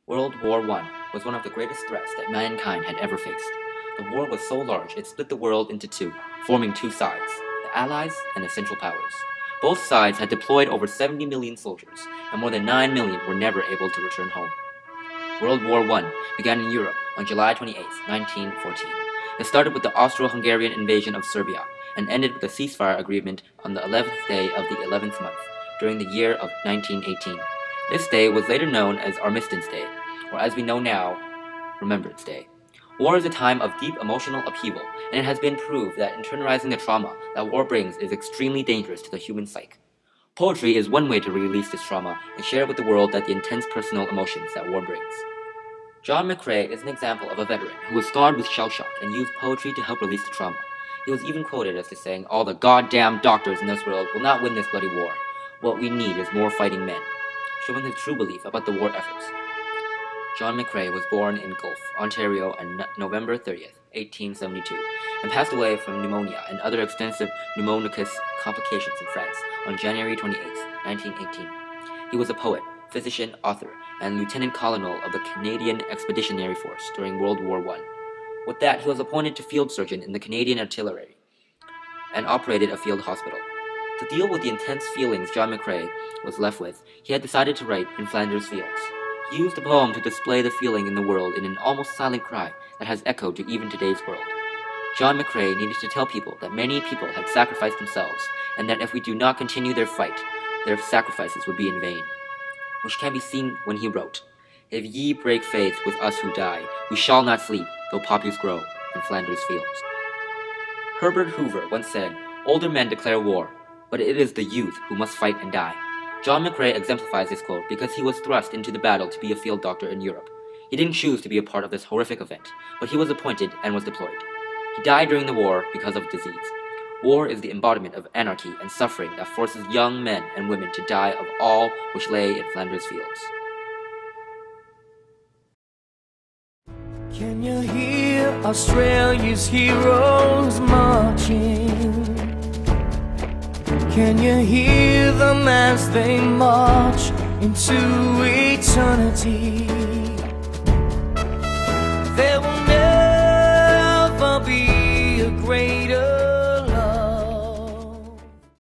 World War I was one of the greatest threats that mankind had ever faced. The war was so large it split the world into two, forming two sides, the Allies and the Central Powers. Both sides had deployed over 70 million soldiers, and more than 9 million were never able to return home. World War I began in Europe on July 28, 1914. It started with the Austro-Hungarian invasion of Serbia, and ended with a ceasefire agreement on the 11th day of the 11th month, during the year of 1918. This day was later known as Armistice Day, or as we know now, Remembrance Day. War is a time of deep emotional upheaval, and it has been proved that internalizing the trauma that war brings is extremely dangerous to the human psyche. Poetry is one way to release this trauma and share with the world the intense personal emotions that war brings. John McCrae is an example of a veteran who was scarred with shell shock and used poetry to help release the trauma. He was even quoted as saying, "All the goddamn doctors in this world will not win this bloody war. What we need is more fighting men," showing his true belief about the war efforts. John McCrae was born in Guelph, Ontario on November 30th, 1872, and passed away from pneumonia and other extensive pneumonicus complications in France on January 28, 1918. He was a poet, physician, author, and lieutenant colonel of the Canadian Expeditionary Force during World War I. With that, he was appointed to field surgeon in the Canadian Artillery and operated a field hospital. To deal with the intense feelings John McCrae was left with, he had decided to write In Flanders Fields. He used the poem to display the feeling in the world in an almost silent cry that has echoed to even today's world. John McCrae needed to tell people that many people had sacrificed themselves, and that if we do not continue their fight, their sacrifices would be in vain. Which can be seen when he wrote, "If ye break faith with us who die, we shall not sleep, though poppies grow in Flanders fields." Herbert Hoover once said, "Older men declare war, but it is the youth who must fight and die." John McCrae exemplifies this quote because he was thrust into the battle to be a field doctor in Europe. He didn't choose to be a part of this horrific event, but he was appointed and was deployed. He died during the war because of disease. War is the embodiment of anarchy and suffering that forces young men and women to die of all which lay in Flanders fields. Can you hear Australia's heroes marching? Can you hear them as they march into eternity? There will